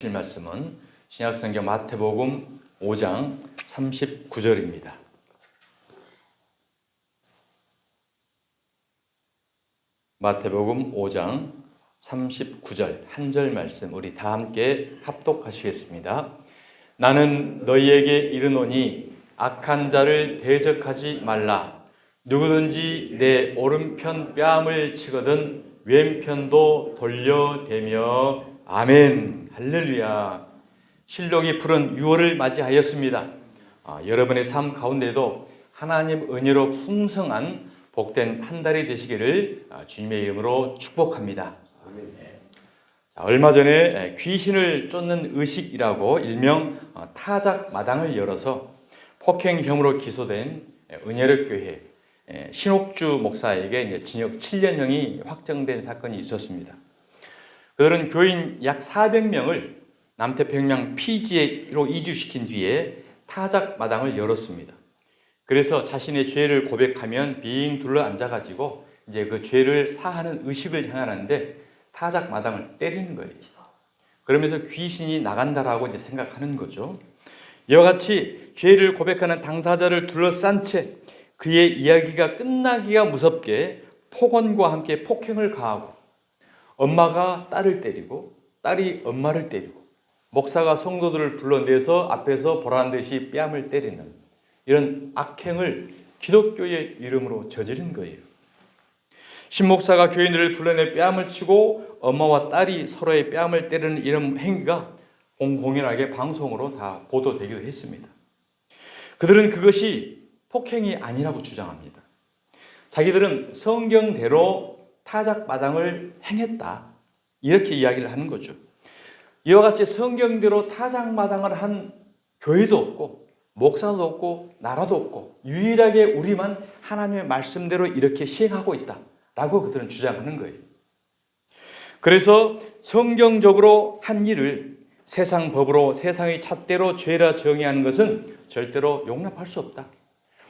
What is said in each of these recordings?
실 말씀은 신약성경 마태복음 5장 39절입니다. 마태복음 5장 39절 한 절 말씀 우리 다 함께 합독하시겠습니다. 나는 너희에게 이르노니 악한 자를 대적하지 말라. 누구든지 내 오른편 뺨을 치거든 왼편도 돌려대며 아멘. 할렐루야. 실록이 푸른 6월을 맞이하였습니다. 여러분의 삶 가운데도 하나님 은혜로 풍성한 복된 한 달이 되시기를 주님의 이름으로 축복합니다. 얼마 전에 귀신을 쫓는 의식이라고 일명 타작 마당을 열어서 폭행 혐의로 기소된 은혜력 교회 신옥주 목사에게 징역 7년형이 확정된 사건이 있었습니다. 그들은 교인 약 400명을 남태평양 피지로 이주시킨 뒤에 타작 마당을 열었습니다. 그래서 자신의 죄를 고백하면 빙 둘러 앉아가지고 이제 그 죄를 사하는 의식을 향하는데 타작 마당을 때리는 거예요. 그러면서 귀신이 나간다라고 이제 생각하는 거죠. 이와 같이 죄를 고백하는 당사자를 둘러싼 채 그의 이야기가 끝나기가 무섭게 폭언과 함께 폭행을 가하고 엄마가 딸을 때리고 딸이 엄마를 때리고 목사가 성도들을 불러내서 앞에서 보란 듯이 뺨을 때리는 이런 악행을 기독교의 이름으로 저지른 거예요. 신목사가 교인들을 불러내 뺨을 치고 엄마와 딸이 서로의 뺨을 때리는 이런 행위가 공공연하게 방송으로 다 보도되기도 했습니다. 그들은 그것이 폭행이 아니라고 주장합니다. 자기들은 성경대로 타작 마당을 행했다. 이렇게 이야기를 하는 거죠. 이와 같이 성경대로 타작 마당을 한 교회도 없고 목사도 없고 나라도 없고 유일하게 우리만 하나님의 말씀대로 이렇게 시행하고 있다라고 그들은 주장하는 거예요. 그래서 성경적으로 한 일을 세상 법으로 세상의 잣대로 죄라 정의하는 것은 절대로 용납할 수 없다.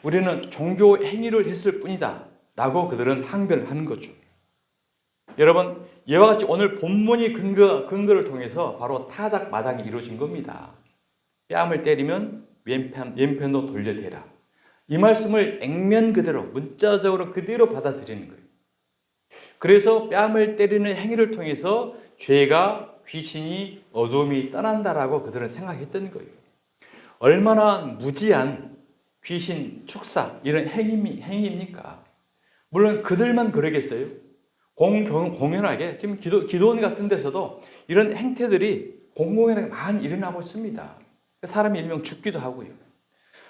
우리는 종교 행위를 했을 뿐이다 라고 그들은 항변하는 거죠. 여러분, 이와 같이 오늘 본문이 근거를 통해서 바로 타작 마당이 이루어진 겁니다. 뺨을 때리면 왼편도 돌려대라. 이 말씀을 액면 그대로 문자적으로 그대로 받아들이는 거예요. 그래서 뺨을 때리는 행위를 통해서 죄가 귀신이 어둠이 떠난다라고 그들은 생각했던 거예요. 얼마나 무지한 귀신 축사 이런 행위입니까? 물론 그들만 그러겠어요? 공연하게 지금 기도원 같은 데서도 이런 행태들이 공공연하게 많이 일어나고 있습니다. 사람이 일명 죽기도 하고요.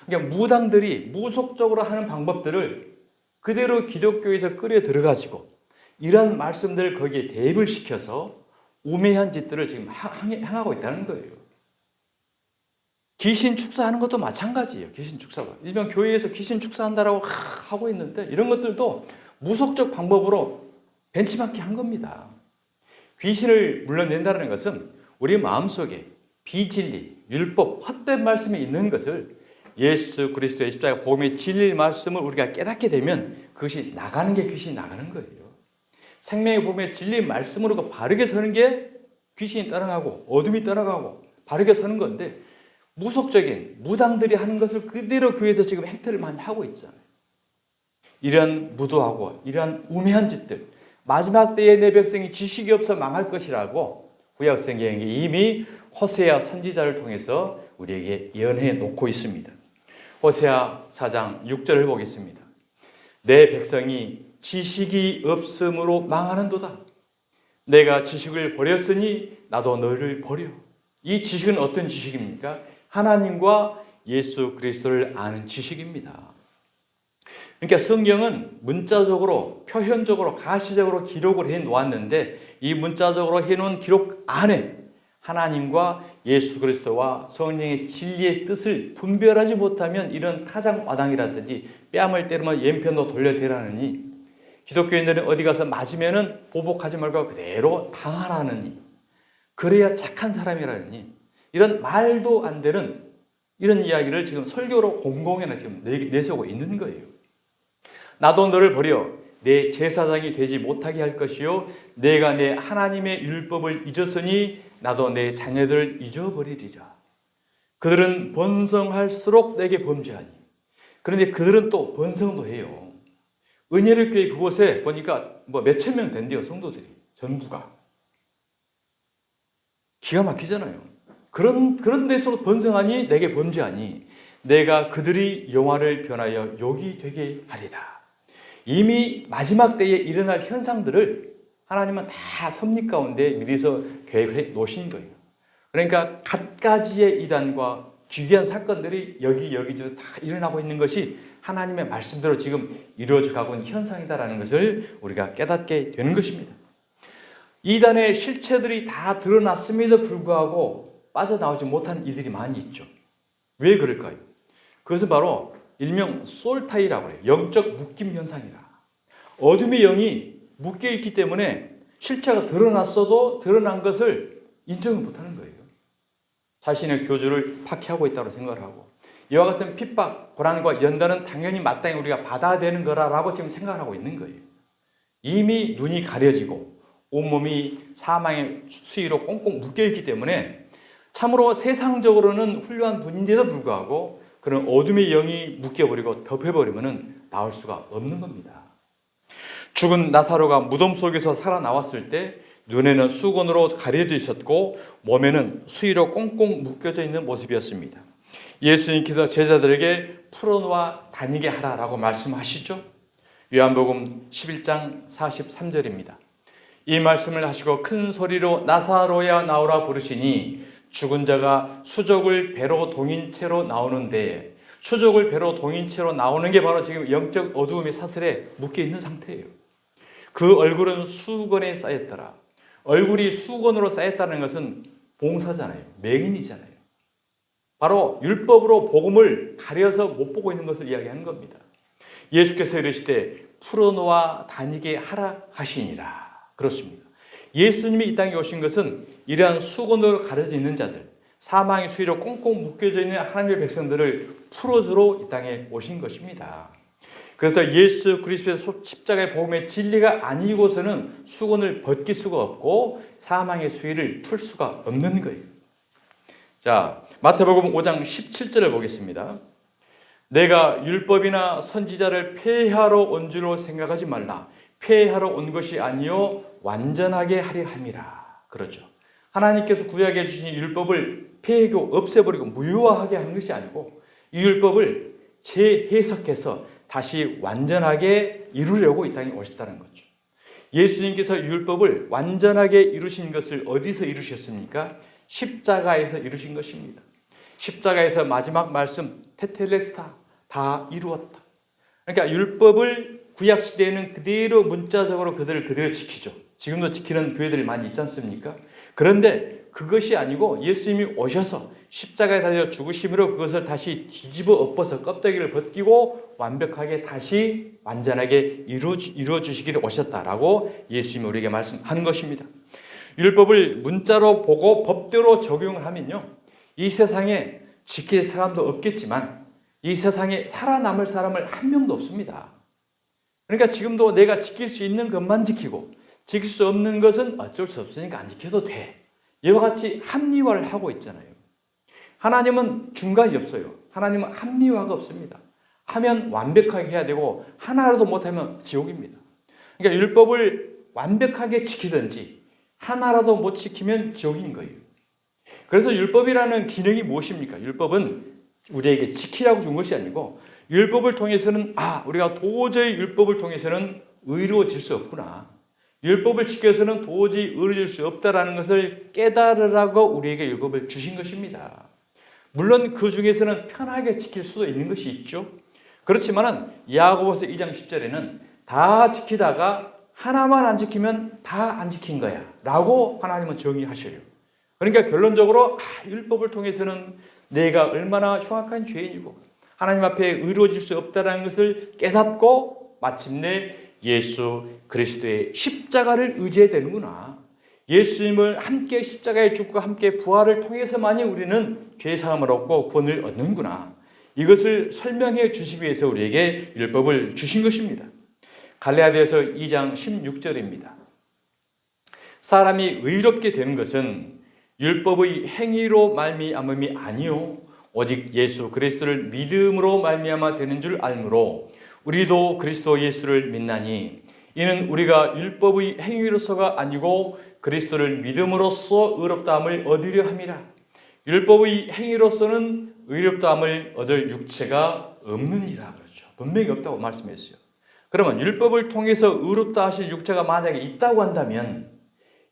그러니까 무당들이 무속적으로 하는 방법들을 그대로 기독교에서 끌어 들어가지고 이런 말씀들을 거기에 대입을 시켜서 우매한 짓들을 지금 행하고 있다는 거예요. 귀신 축사하는 것도 마찬가지예요. 귀신 축사가. 일명 교회에서 귀신 축사한다라고 하고 있는데 이런 것들도 무속적 방법으로 벤치마킹 한 겁니다. 귀신을 물러낸다는 것은 우리 마음속에 비진리, 율법, 헛된 말씀이 있는 것을 예수 그리스도의 십자가 복음의 진리의 말씀을 우리가 깨닫게 되면 그것이 나가는 게 귀신이 나가는 거예요. 생명의 복음의 진리의 말씀으로 바르게 서는 게 귀신이 따라가고 어둠이 따라가고 바르게 서는 건데 무속적인 무당들이 하는 것을 그대로 교회에서 지금 행태를 많이 하고 있잖아요. 이러한 무도하고 이러한 우매한 짓들 마지막 때에 내 백성이 지식이 없어 망할 것이라고 구약 성경에 이미 호세아 선지자를 통해서 우리에게 예언해 놓고 있습니다. 호세아 4장 6절을 보겠습니다. 내 백성이 지식이 없음으로 망하는도다. 내가 지식을 버렸으니 나도 너를 버려. 이 지식은 어떤 지식입니까? 하나님과 예수 그리스도를 아는 지식입니다. 그러니까 성경은 문자적으로 표현적으로 가시적으로 기록을 해 놓았는데 이 문자적으로 해놓은 기록 안에 하나님과 예수 그리스도와 성령의 진리의 뜻을 분별하지 못하면 이런 타작 마당이라든지 뺨을 때리면 왼편도 돌려대라느니 기독교인들은 어디 가서 맞으면은 보복하지 말고 그대로 당하라느니 그래야 착한 사람이라느니 이런 말도 안 되는 이런 이야기를 지금 설교로 공공연하게 지금 내세우고 있는 거예요. 나도 너를 버려 내 제사장이 되지 못하게 할 것이요 내가 내 하나님의 율법을 잊었으니 나도 내 자녀들을 잊어버리리라. 그들은 번성할수록 내게 범죄하니. 그런데 그들은 또 번성도 해요. 은혜를 교회 그곳에 보니까 뭐 몇천 명 된대요, 성도들이. 전부가. 기가 막히잖아요. 그런 데서 번성하니 내게 범죄하니 내가 그들이 영화를 변하여 욕이 되게 하리라. 이미 마지막 때에 일어날 현상들을 하나님은 다 섭리 가운데 미리서 계획해 놓으신 거예요. 그러니까 갖가지의 이단과 기괴한 사건들이 여기저기 다 일어나고 있는 것이 하나님의 말씀대로 지금 이루어져 가고 있는 현상이다라는 것을 우리가 깨닫게 되는 것입니다. 이단의 실체들이 다 드러났음에도 불구하고 빠져나오지 못한 이들이 많이 있죠. 왜 그럴까요? 그것은 바로 일명 솔타이라고 해요. 영적 묶임 현상이라. 어둠의 영이 묶여 있기 때문에 실체가 드러났어도 드러난 것을 인정을 못하는 거예요. 자신의 교주를 박해하고 있다고 생각을 하고 이와 같은 핍박, 고난과 연단은 당연히 마땅히 우리가 받아야 되는 거라고 지금 생각을 하고 있는 거예요. 이미 눈이 가려지고 온몸이 사망의 수위로 꽁꽁 묶여있기 때문에 참으로 세상적으로는 훌륭한 분인데도 불구하고 그런 어둠의 영이 묶여버리고 덮여버리면 나올 수가 없는 겁니다. 죽은 나사로가 무덤 속에서 살아나왔을 때 눈에는 수건으로 가려져 있었고 몸에는 수의로 꽁꽁 묶여져 있는 모습이었습니다. 예수님께서 제자들에게 풀어놓아 다니게 하라라고 말씀하시죠. 요한복음 11장 43절입니다. 이 말씀을 하시고 큰 소리로 나사로야 나오라 부르시니 죽은 자가 수족을 배로 동인 채로 나오는데 수족을 배로 동인 채로 나오는 게 바로 지금 영적 어두움의 사슬에 묶여 있는 상태예요. 그 얼굴은 수건에 쌓였더라. 얼굴이 수건으로 쌓였다는 것은 봉사잖아요. 맹인이잖아요. 바로 율법으로 복음을 가려서 못 보고 있는 것을 이야기하는 겁니다. 예수께서 이르시되 풀어놓아 다니게 하라 하시니라. 그렇습니다. 예수님이 이 땅에 오신 것은 이러한 수건으로 가려져 있는 자들, 사망의 수위로 꽁꽁 묶여져 있는 하나님의 백성들을 풀어주러 이 땅에 오신 것입니다. 그래서 예수 그리스도의 십자가의 복음의 진리가 아니고서는 수건을 벗길 수가 없고 사망의 수위를 풀 수가 없는 거예요. 자, 마태복음 5장 17절을 보겠습니다. 내가 율법이나 선지자를 폐하러 온 줄로 생각하지 말라. 폐하러 온 것이 아니요 완전하게 하려 함이라. 그렇죠. 하나님께서 구약에 주신 율법을 폐하고 없애버리고 무효화하게 한 것이 아니고 이 율법을 재해석해서 다시 완전하게 이루려고 이 땅에 오셨다는 거죠. 예수님께서 율법을 완전하게 이루신 것을 어디서 이루셨습니까? 십자가에서 이루신 것입니다. 십자가에서 마지막 말씀 테텔레스타 다 이루었다. 그러니까 율법을 구약 시대에는 그대로 문자적으로 그들을 그대로 지키죠. 지금도 지키는 교회들이 많이 있지 않습니까? 그런데 그것이 아니고 예수님이 오셔서 십자가에 달려 죽으심으로 그것을 다시 뒤집어 엎어서 껍데기를 벗기고 완벽하게 다시 완전하게 이루어 주시기를 오셨다라고 예수님이 우리에게 말씀하는 것입니다. 율법을 문자로 보고 법대로 적용을 하면요, 이 세상에 지킬 사람도 없겠지만 이 세상에 살아남을 사람을 한 명도 없습니다. 그러니까 지금도 내가 지킬 수 있는 것만 지키고 지킬 수 없는 것은 어쩔 수 없으니까 안 지켜도 돼. 이와 같이 합리화를 하고 있잖아요. 하나님은 중간이 없어요. 하나님은 합리화가 없습니다. 하면 완벽하게 해야 되고 하나라도 못하면 지옥입니다. 그러니까 율법을 완벽하게 지키든지 하나라도 못 지키면 지옥인 거예요. 그래서 율법이라는 기능이 무엇입니까? 율법은 우리에게 지키라고 준 것이 아니고 율법을 통해서는 우리가 도저히 율법을 통해서는 의로워질 수 없구나. 율법을 지켜서는 도저히 의로워질 수 없다라는 것을 깨달으라고 우리에게 율법을 주신 것입니다. 물론 그 중에서는 편하게 지킬 수도 있는 것이 있죠. 그렇지만은 야고보서 2장 10절에는 다 지키다가 하나만 안 지키면 다 안 지킨 거야 라고 하나님은 정의하셔요. 그러니까 결론적으로 율법을 통해서는 내가 얼마나 흉악한 죄인이고 하나님 앞에 의로워질 수 없다는 것을 깨닫고 마침내 예수 그리스도의 십자가를 의지해야 되는구나. 예수님을 함께 십자가에 죽고 함께 부활을 통해서만이 우리는 죄사함을 얻고 구원을 얻는구나. 이것을 설명해 주시기 위해서 우리에게 율법을 주신 것입니다. 갈라디아서 2장 16절입니다. 사람이 의롭게 되는 것은 율법의 행위로 말미암음이 아니요 오직 예수 그리스도를 믿음으로 말미암아 되는 줄 알므로 우리도 그리스도 예수를 믿나니 이는 우리가 율법의 행위로서가 아니고 그리스도를 믿음으로써 의롭다함을 얻으려 함이라. 율법의 행위로서는 의롭다함을 얻을 육체가 없느니라. 그렇죠. 분명히 없다고 말씀했어요. 그러면 율법을 통해서 의롭다 하실 육체가 만약에 있다고 한다면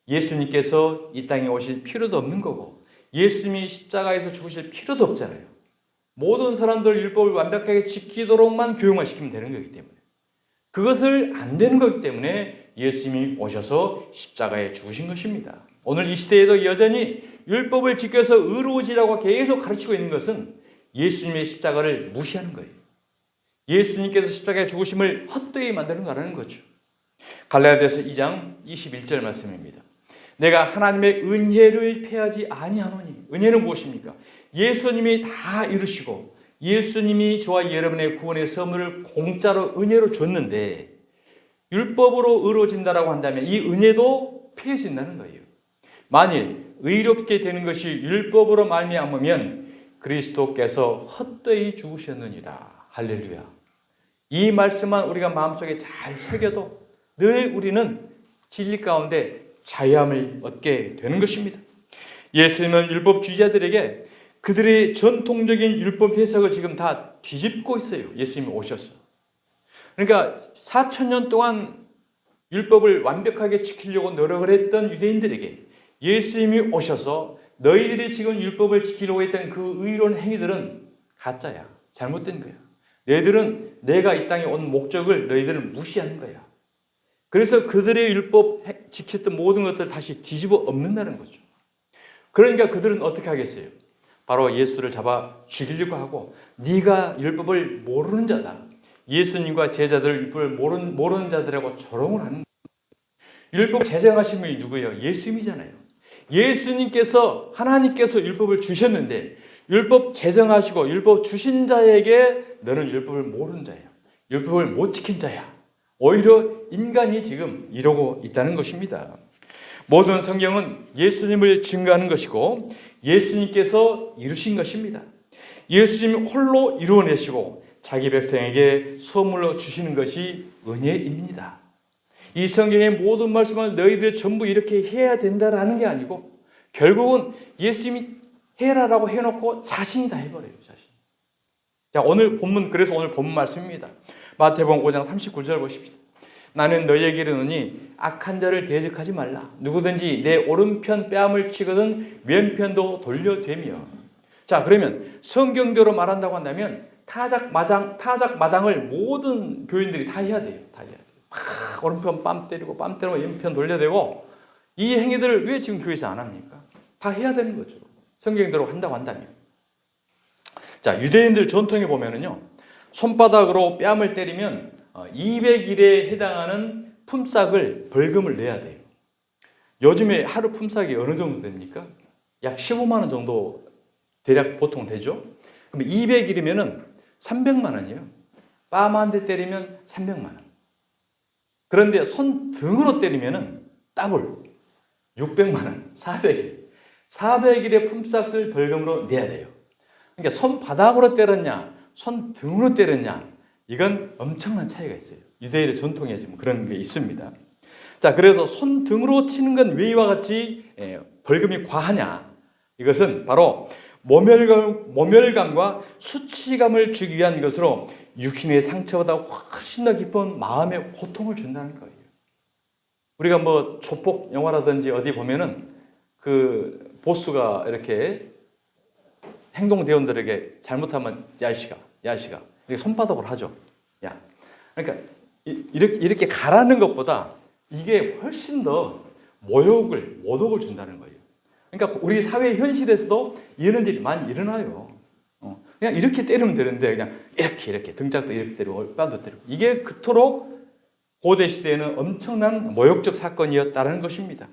예수님께서 이 땅에 오실 필요도 없는 거고 예수님이 십자가에서 죽으실 필요도 없잖아요. 모든 사람들 율법을 완벽하게 지키도록만 교육만 시키면 되는 거기 때문에 그것을 안 되는 거기 때문에 예수님이 오셔서 십자가에 죽으신 것입니다. 오늘 이 시대에도 여전히 율법을 지켜서 의로워지라고 계속 가르치고 있는 것은 예수님의 십자가를 무시하는 거예요. 예수님께서 십자가에 죽으심을 헛되이 만드는 거라는 거죠. 갈라디아서 2장 21절 말씀입니다. 내가 하나님의 은혜를 패하지 아니하노니. 은혜는 무엇입니까? 예수님이 다 이루시고 예수님이 저와 여러분의 구원의 선물을 공짜로 은혜로 줬는데 율법으로 의로워진다라고 한다면 이 은혜도 패해진다는 거예요. 만일 의롭게 되는 것이 율법으로 말미암으면 그리스도께서 헛되이 죽으셨느니라. 할렐루야. 이 말씀만 우리가 마음속에 잘 새겨도 늘 우리는 진리 가운데 자유함을 얻게 되는 것입니다. 예수님은 율법주의자들에게 그들의 전통적인 율법 해석을 지금 다 뒤집고 있어요. 예수님이 오셔서. 그러니까 4,000년 동안 율법을 완벽하게 지키려고 노력을 했던 유대인들에게 예수님이 오셔서 너희들이 지금 율법을 지키려고 했던 그 의로운 행위들은 가짜야. 잘못된 거야. 너희들은 내가 이 땅에 온 목적을 너희들은 무시하는 거야. 그래서 그들의 율법 지켰던 모든 것들을 다시 뒤집어 엎는다는 거죠. 그러니까 그들은 어떻게 하겠어요? 바로 예수를 잡아 죽이려고 하고 네가 율법을 모르는 자다. 예수님과 제자들 율법을 모르는 자들하고 조롱을 하는 거예요. 율법 제정하신 분이 누구예요? 예수님이잖아요. 예수님께서 하나님께서 율법을 주셨는데 율법 제정하시고 율법 주신 자에게 너는 율법을 모르는 자야. 율법을 못 지킨 자야. 오히려 인간이 지금 이러고 있다는 것입니다. 모든 성경은 예수님을 증거하는 것이고 예수님께서 이루신 것입니다. 예수님이 홀로 이루어내시고 자기 백성에게 선물로 주시는 것이 은혜입니다. 이 성경의 모든 말씀을 너희들이 전부 이렇게 해야 된다라는 게 아니고 결국은 예수님이 해라라고 해놓고 자신이 다 해버려요. 자신. 자, 그래서 오늘 본문 말씀입니다. 마태복음 5장 39절 보십시오. 나는 너희에게 이르노니 악한 자를 대적하지 말라. 누구든지 내 오른편 뺨을 치거든 왼편도 돌려대며. 자, 그러면 성경대로 말한다고 한다면 타작 마당을 모든 교인들이 다 해야 돼요. 다 해야 돼요. 막 오른편 뺨 때리고 왼편 돌려대고 이 행위들을 왜 지금 교회에서 안 합니까? 다 해야 되는 거죠. 성경대로 한다고 한다면. 자, 유대인들 전통에 보면은요. 손바닥으로 뺨을 때리면 200일에 해당하는 품삯을 벌금을 내야 돼요. 요즘에 하루 품삯이 어느 정도 됩니까? 약 15만 원 정도 대략 보통 되죠. 그럼 200일이면은 300만 원이에요. 뺨 한 대 때리면 300만 원. 그런데 손등으로 때리면은 더블 600만 원, 400일. 400일의 품삯을 벌금으로 내야 돼요. 그러니까 손바닥으로 때렸냐, 손등으로 때렸냐, 이건 엄청난 차이가 있어요. 유대인의 전통에 지금 그런 게 있습니다. 자, 그래서 손등으로 치는 건 왜 이와 같이 벌금이 과하냐? 이것은 바로 모멸감과 수치감을 주기 위한 것으로 육신의 상처보다 훨씬 더 깊은 마음의 고통을 준다는 거예요. 우리가 뭐 조폭 영화라든지 어디 보면은 그 보스가 이렇게 행동대원들에게 잘못하면 야이씨가 이렇게 손바닥으로 하죠. 야, 그러니까 이렇게 가라는 것보다 이게 훨씬 더 모독을 준다는 거예요. 그러니까 우리 사회 현실에서도 이런 일이 많이 일어나요. 그냥 이렇게 때리면 되는데 그냥 이렇게 등짝도 이렇게 때리고 뺨도 때리고 이게 그토록 고대 시대에는 엄청난 모욕적 사건이었다는 것입니다.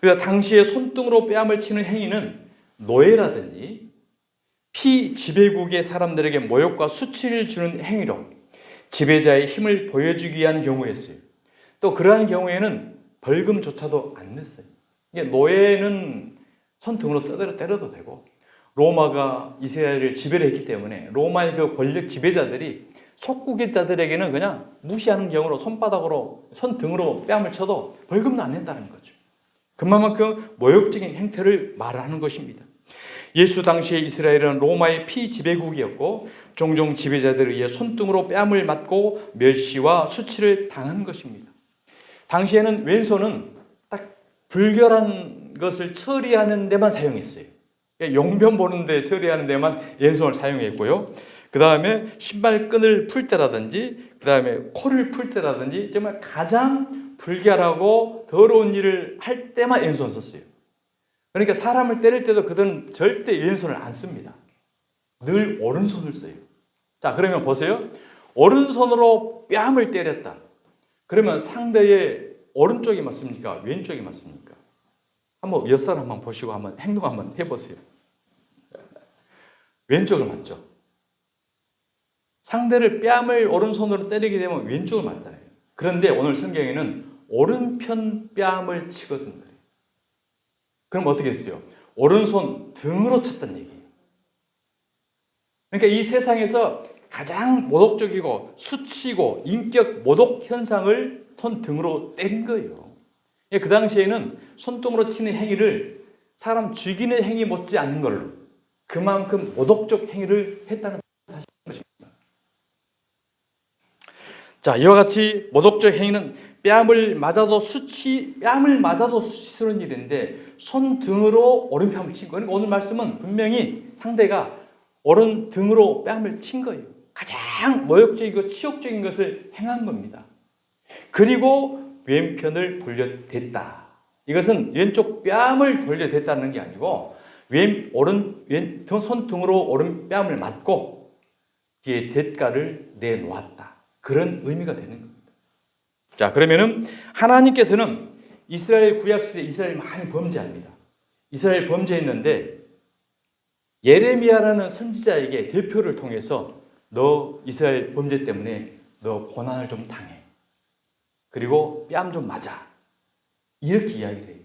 그래서 당시에 손등으로 뺨을 치는 행위는 노예라든지 피지배국의 사람들에게 모욕과 수치를 주는 행위로 지배자의 힘을 보여주기 위한 경우였어요. 또 그러한 경우에는 벌금조차도 안 냈어요. 노예는 손등으로 때려도 되고, 로마가 이스라엘을 지배를 했기 때문에 로마의 그 권력 지배자들이 속국자들에게는 그냥 무시하는 경우로 손바닥으로 손등으로 뺨을 쳐도 벌금도 안 낸다는 거죠. 그만큼 모욕적인 행태를 말하는 것입니다. 예수 당시의 이스라엘은 로마의 피지배국이었고 종종 지배자들에 의해 손등으로 뺨을 맞고 멸시와 수치를 당한 것입니다. 당시에는 왼손은 딱 불결한 것을 처리하는 데만 사용했어요. 용변 보는 데 처리하는 데만 왼손을 사용했고요. 그 다음에 신발끈을 풀 때라든지, 그 다음에 코를 풀 때라든지, 정말 가장 불결하고 더러운 일을 할 때만 왼손을 썼어요. 그러니까 사람을 때릴 때도 그들은 절대 왼손을 안 씁니다. 늘 오른손을 써요. 자, 그러면 보세요. 오른손으로 뺨을 때렸다. 그러면 상대의 오른쪽이 맞습니까? 왼쪽이 맞습니까? 한번 옆사람 한번 보시고 한번 행동 한번 해보세요. 왼쪽을 맞죠. 상대를 뺨을 오른손으로 때리게 되면 왼쪽을 맞잖아요. 그런데 오늘 성경에는 오른편 뺨을 치거든. 그럼 어떻게 했어요? 오른손 등으로 쳤다는 얘기예요. 그러니까 이 세상에서 가장 모독적이고 수치고 인격 모독 현상을 손등으로 때린 거예요. 그 당시에는 손등으로 치는 행위를 사람 죽이는 행위 못지 않는 걸로 그만큼 모독적 행위를 했다는 사실입니다. 자, 이와 같이 모독적 행위는 뺨을 맞아도 수치스러운 일인데 손등으로 오른뺨을 친 거예요. 오늘 말씀은 분명히 상대가 오른등으로 뺨을 친 거예요. 가장 모욕적이고 치욕적인 것을 행한 겁니다. 그리고 왼편을 돌려댔다. 이것은 왼쪽 뺨을 돌려댔다는 게 아니고 손등으로 오른 뺨을 맞고 뒤에 대가를 내놓았다. 그런 의미가 되는 겁니다. 자, 그러면은 하나님께서는 이스라엘 구약시대 이스라엘 많이 범죄합니다. 이스라엘 범죄했는데 예레미야라는 선지자에게 대표를 통해서 너 이스라엘 범죄 때문에 너 고난을 좀 당해. 그리고 뺨 좀 맞아. 이렇게 이야기를 해요.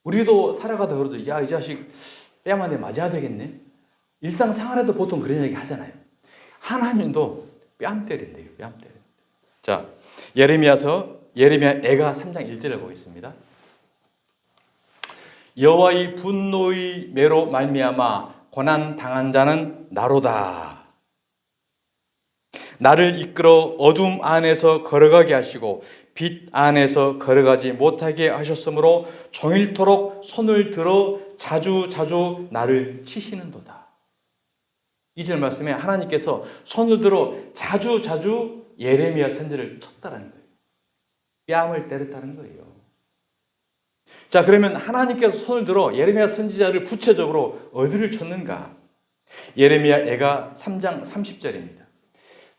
우리도 살아가다 그러도 야, 이 자식 뺨 한 대 맞아야 되겠네. 일상생활에도 보통 그런 얘기 하잖아요. 하나님도 뺨 때린대요. 뺨 때린대. 자, 예레미야 애가 3장 1절을 보겠습니다. 여호와의 분노의 매로 말미암아 고난 당한 자는 나로다. 나를 이끌어 어둠 안에서 걸어가게 하시고 빛 안에서 걸어가지 못하게 하셨으므로 종일토록 손을 들어 자주 나를 치시는도다. 2절 말씀에 하나님께서 손을 들어 자주 예레미야 선지자를 쳤다라는 거예요. 뺨을 때렸다는 거예요. 자, 그러면 하나님께서 손을 들어 예레미야 선지자를 구체적으로 어디를 쳤는가? 예레미야 애가 3장 30절입니다.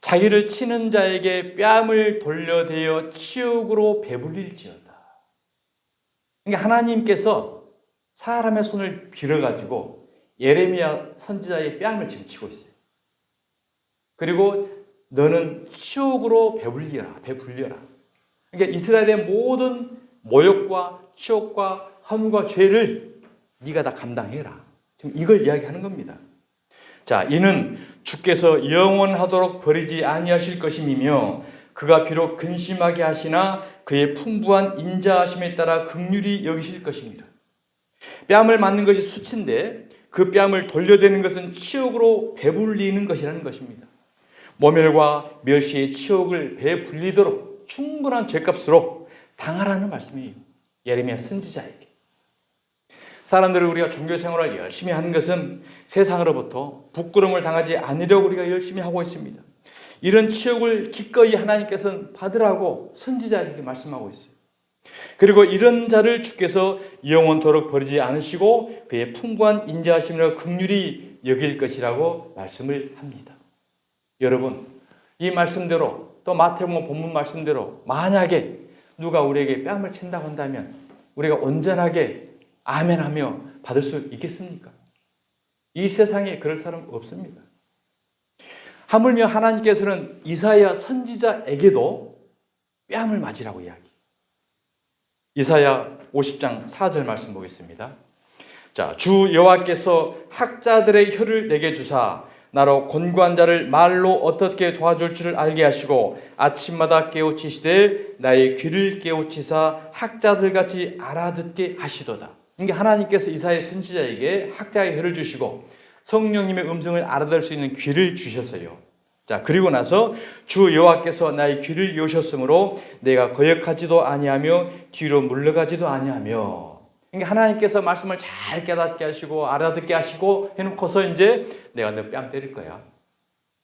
자기를 치는 자에게 뺨을 돌려대어 치욕으로 배불릴지어다. 그러니까 하나님께서 사람의 손을 빌어가지고 예레미야 선지자의 뺨을 지금 치고 있어요. 그리고 너는 치욕으로 배불려라. 그러니까 이스라엘의 모든 모욕과 치욕과 한과 죄를 네가 다 감당해라. 지금 이걸 이야기하는 겁니다. 자, 이는 주께서 영원하도록 버리지 아니하실 것임이며 그가 비록 근심하게 하시나 그의 풍부한 인자하심에 따라 긍휼히 여기실 것입니다. 뺨을 맞는 것이 수치인데 그 뺨을 돌려대는 것은 치욕으로 배불리는 것이라는 것입니다. 모멸과 멸시의 치욕을 배불리도록 충분한 죄값으로 당하라는 말씀이에요. 예레미야 선지자에게. 사람들을 우리가 종교생활을 열심히 하는 것은 세상으로부터 부끄러움을 당하지 않으려고 우리가 열심히 하고 있습니다. 이런 치욕을 기꺼이 하나님께서는 받으라고 선지자에게 말씀하고 있어요. 그리고 이런 자를 주께서 영원토록 버리지 않으시고 그의 풍부한 인자하심으로 긍휼히 여길 것이라고 말씀을 합니다. 여러분, 이 말씀대로 또 마태복음 본문 말씀대로 만약에 누가 우리에게 뺨을 친다고 한다면 우리가 온전하게 아멘하며 받을 수 있겠습니까? 이 세상에 그럴 사람 없습니다. 하물며 하나님께서는 이사야 선지자에게도 뺨을 맞으라고 이야기. 이사야 50장 4절 말씀 보겠습니다. 자, 주 여호와께서 학자들의 혀를 내게 주사 나로 곤고한 자를 말로 어떻게 도와줄 줄을 알게 하시고 아침마다 깨우치시되 나의 귀를 깨우치사 학자들같이 알아듣게 하시도다. 이게 하나님께서 이사야 선지자에게 학자의 혀를 주시고 성령님의 음성을 알아들을 수 있는 귀를 주셨어요. 자, 그리고 나서 주 여호와께서 나의 귀를 여셨으므로 내가 거역하지도 아니하며 뒤로 물러가지도 아니하며. 그러니까 하나님께서 말씀을 잘 깨닫게 하시고 알아듣게 하시고 해놓고서 이제 내가 너 뺨 때릴 거야.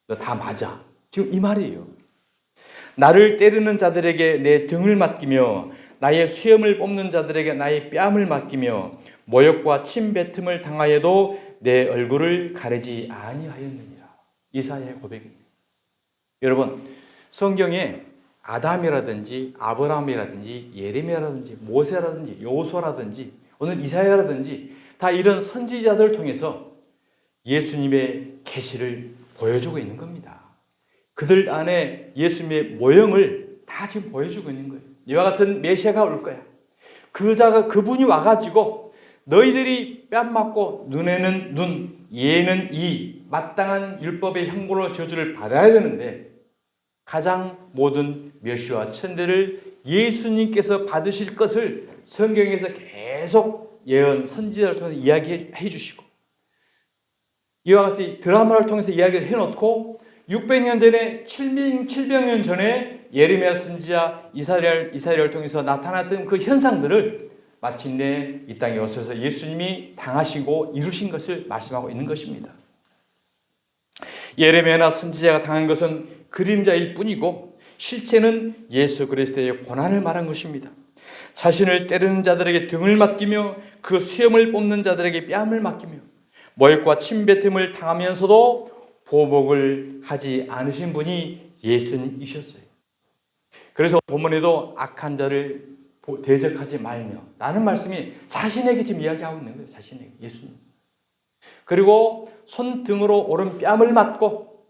너 다 맞아. 지금 이 말이에요. 나를 때리는 자들에게 내 등을 맡기며 나의 수염을 뽑는 자들에게 나의 뺨을 맡기며 모욕과 침뱉음을 당하여도 내 얼굴을 가리지 아니하였느니라. 이사야의 고백입니다. 여러분, 성경에 아담이라든지 아브라함이라든지 예레미야라든지 모세라든지 여호수아라든지 오늘 이사야라든지 다 이런 선지자들을 통해서 예수님의 계시를 보여주고 있는 겁니다. 그들 안에 예수님의 모형을 다 지금 보여주고 있는 거예요. 이와 같은 메시아가 올 거야. 그분이 와가지고 너희들이 뺨 맞고 눈에는 눈, 이에는 이 마땅한 율법의 형벌로 저주를 받아야 되는데 가장 모든 멸시와 천대를 예수님께서 받으실 것을 성경에서 계속 예언 선지자를 통해서 이야기해 주시고 이와 같이 드라마를 통해서 이야기를 해놓고 600년 전에 700년 전에 예레미야 선지자 이사야를 통해서 나타났던 그 현상들을 마침내 이 땅에 오셔서 예수님이 당하시고 이루신 것을 말씀하고 있는 것입니다. 예레미야나 선지자가 당한 것은 그림자일 뿐이고 실체는 예수 그리스도의 고난을 말한 것입니다. 자신을 때리는 자들에게 등을 맡기며 그 수염을 뽑는 자들에게 뺨을 맡기며 모욕과 침뱉음을 당하면서도 보복을 하지 않으신 분이 예수님이셨어요. 그래서 본문에도 악한 자를 대적하지 말며 라는 말씀이 자신에게 지금 이야기하고 있는 거예요. 자신에게, 예수님. 그리고 손등으로 오른 뺨을 맞고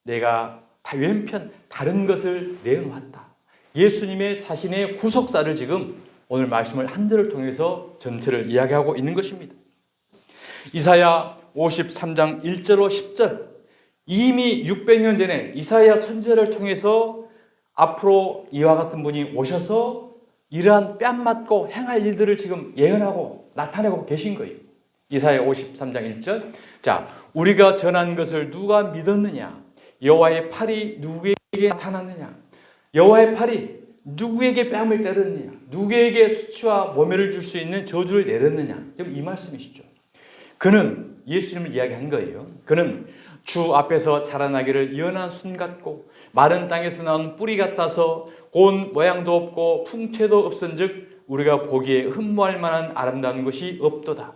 내가 왼편 다른 것을 내어놓았다. 예수님의 자신의 구속사를 지금 오늘 말씀을 한 절을 통해서 전체를 이야기하고 있는 것입니다. 이사야 53장 1절로 10절 이미 600년 전에 이사야 선지자를 통해서 앞으로 이와 같은 분이 오셔서 이러한 뺨 맞고 행할 일들을 지금 예언하고 나타내고 계신 거예요. 이사야 53장 1절. 자, 우리가 전한 것을 누가 믿었느냐? 여호와의 팔이 누구에게 나타났느냐? 여호와의 팔이 누구에게 뺨을 때렸느냐? 누구에게 수치와 모멸을 줄 수 있는 저주를 내렸느냐? 지금 이 말씀이시죠. 그는 예수님을 이야기한 거예요. 그는 주 앞에서 자라나기를 연한 순 같고 마른 땅에서 나온 뿌리 같아서 고운 모양도 없고 풍채도 없은즉 우리가 보기에 흠모할 만한 아름다운 것이 없도다.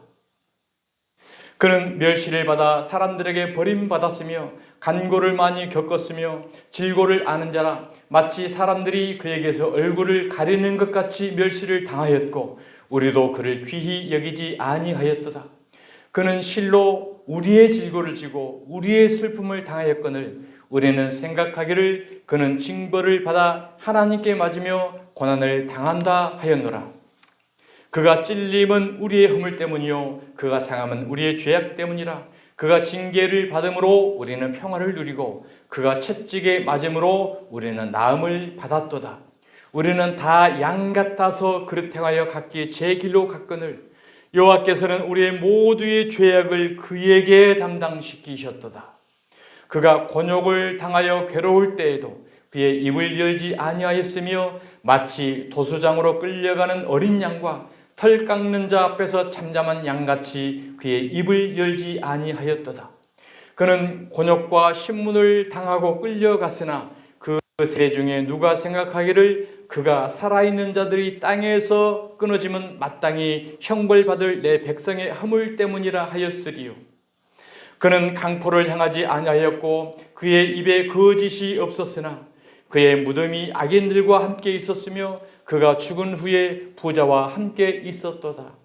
그는 멸시를 받아 사람들에게 버림받았으며 간고를 많이 겪었으며 질고를 아는 자라 마치 사람들이 그에게서 얼굴을 가리는 것 같이 멸시를 당하였고 우리도 그를 귀히 여기지 아니하였도다. 그는 실로 우리의 질고를 지고 우리의 슬픔을 당하였거늘 우리는 생각하기를 그는 징벌을 받아 하나님께 맞으며 고난을 당한다 하였노라. 그가 찔림은 우리의 허물 때문이요 그가 상함은 우리의 죄악 때문이라. 그가 징계를 받음으로 우리는 평화를 누리고 그가 채찍에 맞음으로 우리는 나음을 받았도다. 우리는 다 양 같아서 그릇 행하여 각기 제 길로 갔거늘 여호와께서는 우리의 모두의 죄악을 그에게 담당시키셨도다. 그가 곤욕을 당하여 괴로울 때에도 그의 입을 열지 아니하였으며 마치 도수장으로 끌려가는 어린 양과 털 깎는 자 앞에서 잠잠한 양같이 그의 입을 열지 아니하였도다. 그는 곤욕과 신문을 당하고 끌려갔으나 그 세 중에 누가 생각하기를 그가 살아있는 자들이 땅에서 끊어지면 마땅히 형벌받을 내 백성의 허물 때문이라 하였으리요. 그는 강포를 향하지 아니하였고 그의 입에 거짓이 없었으나 그의 무덤이 악인들과 함께 있었으며 그가 죽은 후에 부자와 함께 있었도다.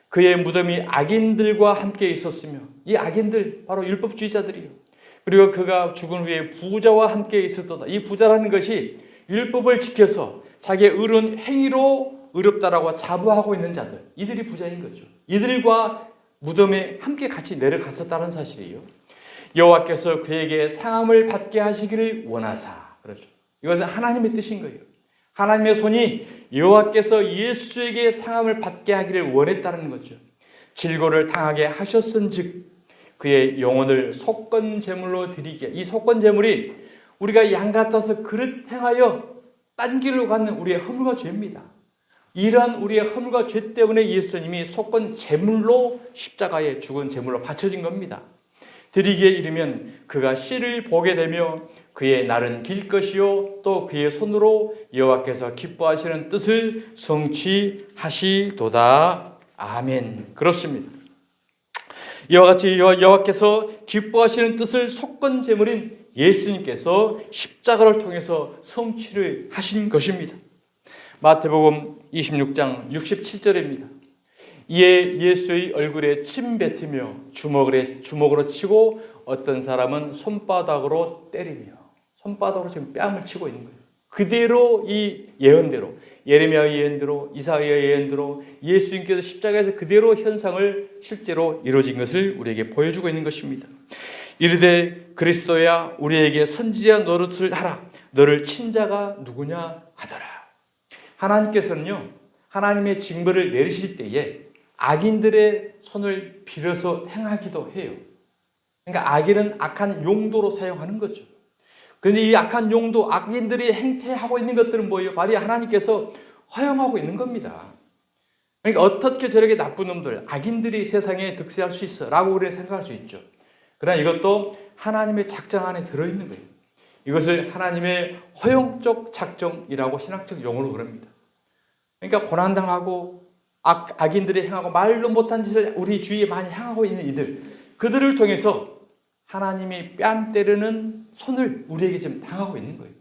그의 무덤이 악인들과 함께 있었으며 이 악인들 바로 율법주의자들이요. 그리고 그가 죽은 후에 부자와 함께 있었도다. 이 부자라는 것이 율법을 지켜서 자기의 의로운 행위로 의롭다라고 자부하고 있는 자들, 이들이 부자인 거죠. 이들과 무덤에 함께 같이 내려갔었다는 사실이에요. 여호와께서 그에게 상함을 받게 하시기를 원하사. 그렇죠. 이것은 하나님의 뜻인 거예요. 하나님의 손이 여호와께서 예수에게 상함을 받게 하기를 원했다는 거죠. 질고를 당하게 하셨은즉 그의 영혼을 속건 제물로 드리게. 이 속건 제물이 우리가 양 같아서 그릇 행하여 딴 길로 가는 우리의 허물과 죄입니다. 이러한 우리의 허물과 죄 때문에 예수님이 속건 제물로 십자가에 죽은 제물로 바쳐진 겁니다. 드리기에 이르면 그가 씨를 보게 되며 그의 날은 길 것이요 또 그의 손으로 여호와께서 기뻐하시는 뜻을 성취하시도다. 아멘. 그렇습니다. 이와 같이 여호와께서 기뻐하시는 뜻을 속건 제물인 예수님께서 십자가를 통해서 성취를 하신 것입니다. 마태복음 26장 67절입니다. 이에 예수의 얼굴에 침 뱉으며 주먹으로 치고 어떤 사람은 손바닥으로 때리며, 손바닥으로 지금 뺨을 치고 있는 거예요. 그대로 이 예언대로, 예레미야의 예언대로, 이사야의 예언대로 예수님께서 십자가에서 그대로 현상을 실제로 이루어진 것을 우리에게 보여주고 있는 것입니다. 이르되 그리스도야 우리에게 선지자 노릇을 하라. 너를 친 자가 누구냐 하더라. 하나님께서는요, 하나님의 징벌을 내리실 때에 악인들의 손을 빌어서 행하기도 해요. 그러니까 악인은 악한 용도로 사용하는 거죠. 그런데 이 악한 용도, 악인들이 행태하고 있는 것들은 뭐예요? 바로 하나님께서 허용하고 있는 겁니다. 그러니까 어떻게 저렇게 나쁜 놈들, 악인들이 세상에 득세할 수 있어 라고 우리는 생각할 수 있죠. 그러나 이것도 하나님의 작정 안에 들어있는 거예요. 이것을 하나님의 허용적 작정이라고 신학적 용어로 그럽니다. 그러니까 고난당하고 악인들이 행하고 말로 못한 짓을 우리 주위에 많이 행하고 있는 이들, 그들을 통해서 하나님이 뺨 때리는 손을 우리에게 지금 당하고 있는 거예요.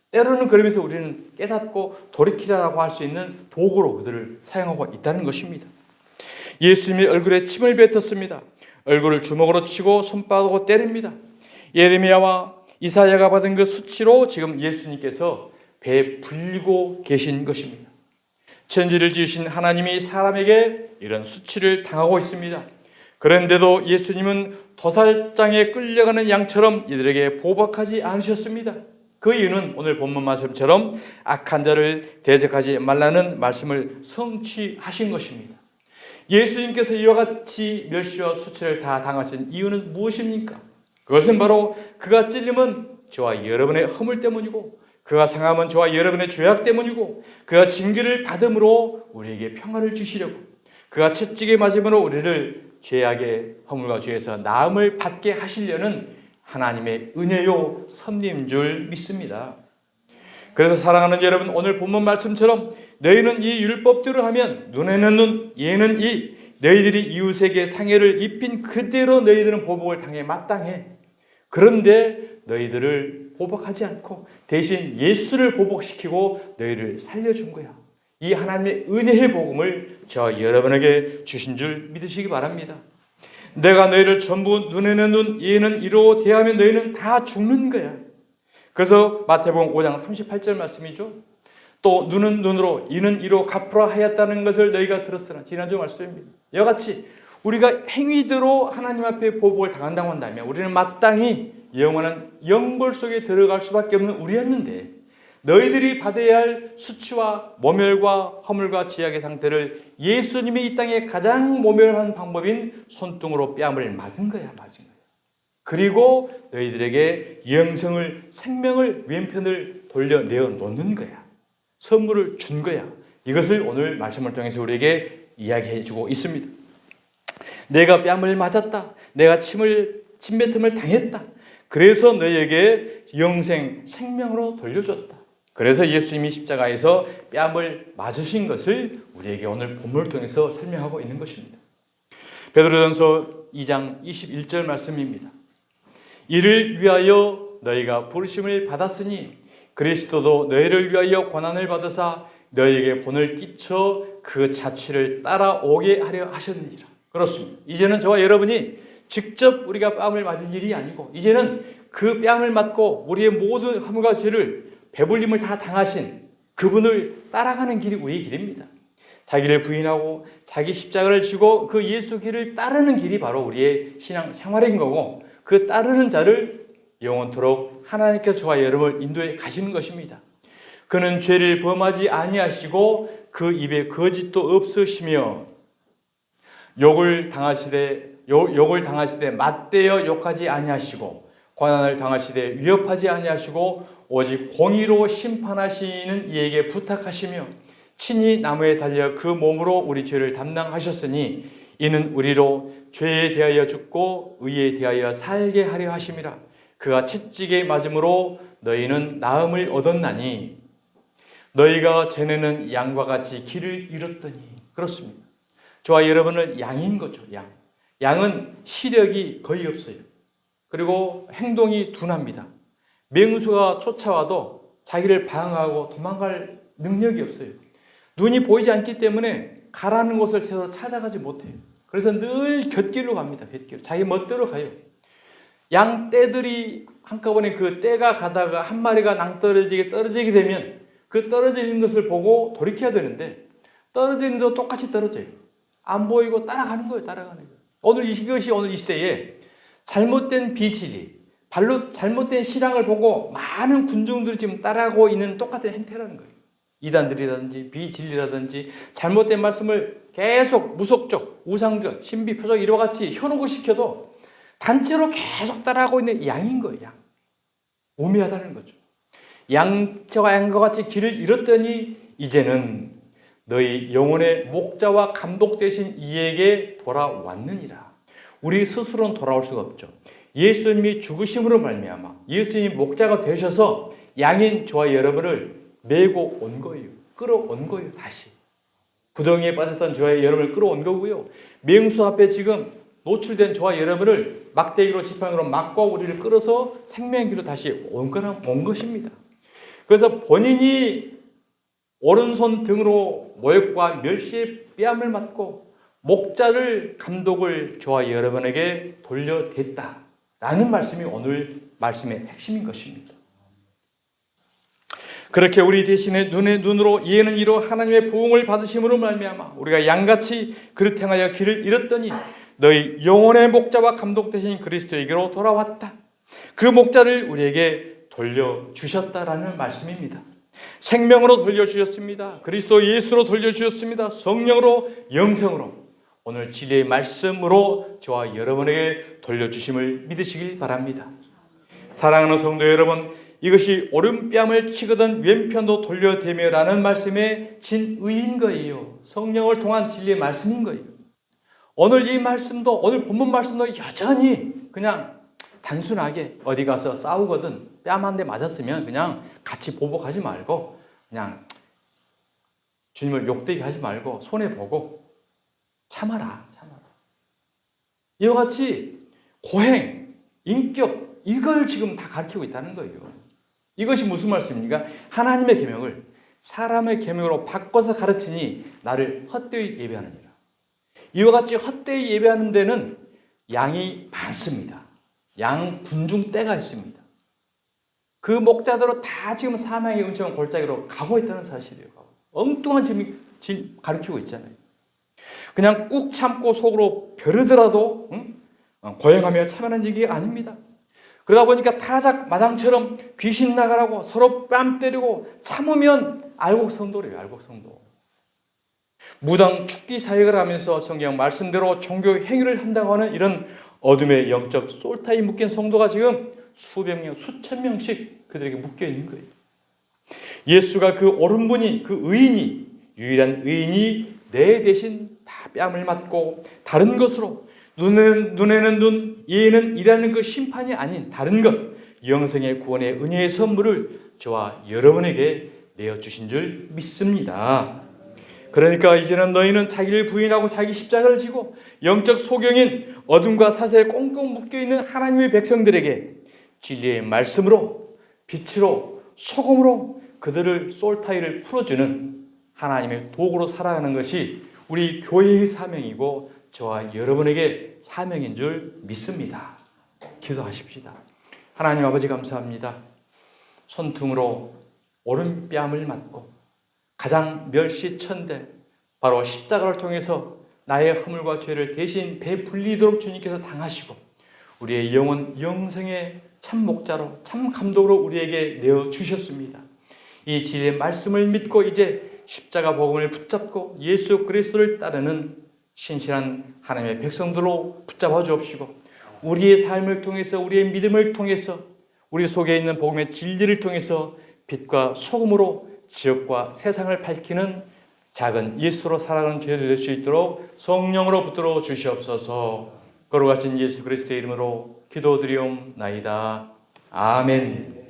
때로는 그러면서 우리는 깨닫고 돌이키라고 할 수 있는 도구로 그들을 사용하고 있다는 것입니다. 예수님이 얼굴에 침을 뱉었습니다. 얼굴을 주먹으로 치고 손바닥으로 때립니다. 예레미야와 이사야가 받은 그 수치로 지금 예수님께서 배에 불리고 계신 것입니다. 천지를 지으신 하나님이 사람에게 이런 수치를 당하고 있습니다. 그런데도 예수님은 도살장에 끌려가는 양처럼 이들에게 보복하지 않으셨습니다. 그 이유는 오늘 본문 말씀처럼 악한 자를 대적하지 말라는 말씀을 성취하신 것입니다. 예수님께서 이와 같이 멸시와 수치를 다 당하신 이유는 무엇입니까? 그것은 바로 그가 찔림은 저와 여러분의 허물 때문이고, 그가 상함은 저와 여러분의 죄악 때문이고, 그가 징계를 받음으로 우리에게 평화를 주시려고, 그가 채찍에 맞음으로 우리를 죄악의 허물과 죄에서 나음을 받게 하시려는 하나님의 은혜요 섭리인 줄 믿습니다. 그래서 사랑하는 여러분, 오늘 본문 말씀처럼 너희는 이 율법대로 하면 눈에는 눈, 이에는 이, 너희들이 이웃에게 상해를 입힌 그대로 너희들은 보복을 당해 마땅해. 그런데 너희들을 보복하지 않고 대신 예수를 보복시키고 너희를 살려준 거야. 이 하나님의 은혜의 복음을 저와 여러분에게 주신 줄 믿으시기 바랍니다. 내가 너희를 전부 눈에는 눈, 이에는 이로 대하면 너희는 다 죽는 거야. 그래서 마태복음 5장 38절 말씀이죠. 또 눈은 눈으로, 이는 이로 갚으라 하였다는 것을 너희가 들었으나, 지난주 말씀입니다. 이와 같이 우리가 행위대로 하나님 앞에 보복을 당한다고 한다면 우리는 마땅히 영원한 영벌 속에 들어갈 수밖에 없는 우리였는데, 너희들이 받아야 할 수치와 모멸과 허물과 지약의 상태를 예수님이 이 땅에 가장 모멸한 방법인 손등으로 뺨을 맞은 거야. 그리고 너희들에게 영생을, 생명을, 왼편을 돌려내어 놓는 거야. 선물을 준 거야. 이것을 오늘 말씀을 통해서 우리에게 이야기해 주고 있습니다. 내가 뺨을 맞았다. 내가 침뱉음을 당했다. 그래서 너희에게 영생, 생명으로 돌려줬다. 그래서 예수님이 십자가에서 뺨을 맞으신 것을 우리에게 오늘 본문을 통해서 설명하고 있는 것입니다. 베드로전서 2장 21절 말씀입니다. 이를 위하여 너희가 부르심을 받았으니 그리스도도 너희를 위하여 고난을 받으사 너희에게 본을 끼쳐 그 자취를 따라오게 하려 하셨느니라. 그렇습니다. 이제는 저와 여러분이 직접 우리가 뺨을 맞을 일이 아니고, 이제는 그 뺨을 맞고 우리의 모든 허물과 죄를, 배불림을 다 당하신 그분을 따라가는 길이 우리의 길입니다. 자기를 부인하고 자기 십자가를 지고 그 예수 길을 따르는 길이 바로 우리의 신앙 생활인 거고, 그 따르는 자를 영원토록 하나님께서 저와 여러분을 인도해 가시는 것입니다. 그는 죄를 범하지 아니하시고 그 입에 거짓도 없으시며 욕을 당하시되 맞대어 욕하지 아니하시고 고난을 당하시되 위협하지 아니하시고 오직 공의로 심판하시는 이에게 부탁하시며 친히 나무에 달려 그 몸으로 우리 죄를 담당하셨으니 이는 우리로 죄에 대하여 죽고 의에 대하여 살게 하려 하심이라. 그가 채찍에 맞음으로 너희는 나음을 얻었나니 너희가 전에는 양과 같이 길을 잃었더니. 그렇습니다. 저와 여러분은 양인 거죠. 양은 시력이 거의 없어요. 그리고 행동이 둔합니다. 맹수가 쫓아와도 자기를 방어하고 도망갈 능력이 없어요. 눈이 보이지 않기 때문에 가라는 곳을 제대로 찾아가지 못해요. 그래서 늘 곁길로 갑니다. 곁길. 자기 멋대로 가요. 양 떼들이 한꺼번에 그 떼가 가다가 한 마리가 떨어지게 되면 그 떨어지는 것을 보고 돌이켜야 되는데 떨어지는데도 똑같이 떨어져요. 안 보이고 따라가는 거예요. 이것이 오늘 이 시대에 잘못된 비진리, 잘못된 신앙을 보고 많은 군중들이 지금 따라하고 있는 똑같은 행태라는 거예요. 이단들이라든지 비진리라든지 잘못된 말씀을 계속 무속적, 우상적, 신비, 표적 이와 같이 현혹을 시켜도 단체로 계속 따라하고 있는 양인 거예요. 오미하다는 거죠. 양과 양과 같이 길을 잃었더니 이제는 너희 영혼의 목자와 감독 되신 이에게 돌아왔느니라. 우리 스스로는 돌아올 수가 없죠. 예수님이 죽으심으로 말미암아 예수님이 목자가 되셔서 양인 저와 여러분을 메고 온 거예요. 끌어온 거예요. 다시 구덩이에 빠졌던 저와 여러분을 끌어온 거고요. 맹수 앞에 지금 노출된 저와 여러분을 막대기로 지팡이로 막고 우리를 끌어서 생명기로 다시 온 것입니다. 그래서 본인이 오른손 등으로 모욕과 멸시의 뺨을 맞고 목자를 감독을 저와 여러분에게 돌려댔다라는 말씀이 오늘 말씀의 핵심인 것입니다. 그렇게 우리 대신에 눈의 눈으로 이에는 이로 하나님의 보응을 받으심으로 말미암아 우리가 양같이 그릇 행하여 길을 잃었더니 너희 영혼의 목자와 감독 되신 그리스도에게로 돌아왔다. 그 목자를 우리에게 돌려주셨다라는 말씀입니다. 생명으로 돌려주셨습니다. 그리스도 예수로 돌려주셨습니다. 성령으로, 영성으로 오늘 진리의 말씀으로 저와 여러분에게 돌려주심을 믿으시길 바랍니다. 사랑하는 성도 여러분, 이것이 오른뺨을 치거든 왼편도 돌려대며라는 말씀의 진의인 거예요. 성령을 통한 진리의 말씀인 거예요. 오늘 이 말씀도, 오늘 본문 말씀도 여전히 그냥 단순하게 어디 가서 싸우거든 뺨 한 대 맞았으면 그냥 같이 보복하지 말고 그냥 주님을 욕되게 하지 말고 손해보고 참아라. 이와 같이 고행, 인격 이걸 지금 다 가르치고 있다는 거예요. 이것이 무슨 말씀입니까? 하나님의 계명을 사람의 계명으로 바꿔서 가르치니 나를 헛되이 예배하느니라. 이와 같이 헛되이 예배하는 데는 양이 많습니다. 양 군중 떼가 있습니다. 그 목자대로 다 지금 사망의 은총한 골짜기로 가고 있다는 사실이에요. 엉뚱한 지금 가르치고 있잖아요. 그냥 꾹 참고 속으로 벼르더라도 고행하며 참여하는 얘기가 아닙니다. 그러다 보니까 타작 마당처럼 귀신 나가라고 서로 뺨 때리고 참으면 알곡성도래요. 알곡성도. 무당 축기 사역을 하면서 성경 말씀대로 종교 행위를 한다고 하는 이런 어둠의 영적 솔타에 묶인 성도가 지금 수백 명, 수천 명씩 그들에게 묶여 있는 거예요. 예수가 그 옳은 분이, 그 의인이, 유일한 의인이 내 대신 다 뺨을 맞고 다른 것으로 눈에는 눈, 이에는 이라는 그 심판이 아닌 다른 것, 영생의 구원의 은혜의 선물을 저와 여러분에게 내어주신 줄 믿습니다. 그러니까 이제는 너희는 자기를 부인하고 자기 십자가를 지고 영적 소경인 어둠과 사슬에 꽁꽁 묶여있는 하나님의 백성들에게 진리의 말씀으로, 빛으로, 소금으로 그들을 솔타이를 풀어주는 하나님의 도구로 살아가는 것이 우리 교회의 사명이고 저와 여러분에게 사명인 줄 믿습니다. 기도하십시다. 하나님 아버지 감사합니다. 손등으로 오른뺨을 맞고 가장 멸시천대 바로 십자가를 통해서 나의 허물과 죄를 대신 베풀리도록 주님께서 당하시고 우리의 영혼 영생의 참 목자로 참 감독으로 우리에게 내어주셨습니다. 이 진리의 말씀을 믿고 이제 십자가 복음을 붙잡고 예수 그리스도를 따르는 신실한 하나님의 백성들로 붙잡아 주옵시고 우리의 삶을 통해서 우리의 믿음을 통해서 우리 속에 있는 복음의 진리를 통해서 빛과 소금으로 지역과 세상을 밝히는 작은 예수로 살아가는 죄를 낼 수 있도록 성령으로 붙들어 주시옵소서. 거룩하신 예수 그리스도의 이름으로 기도드리옵나이다. 아멘.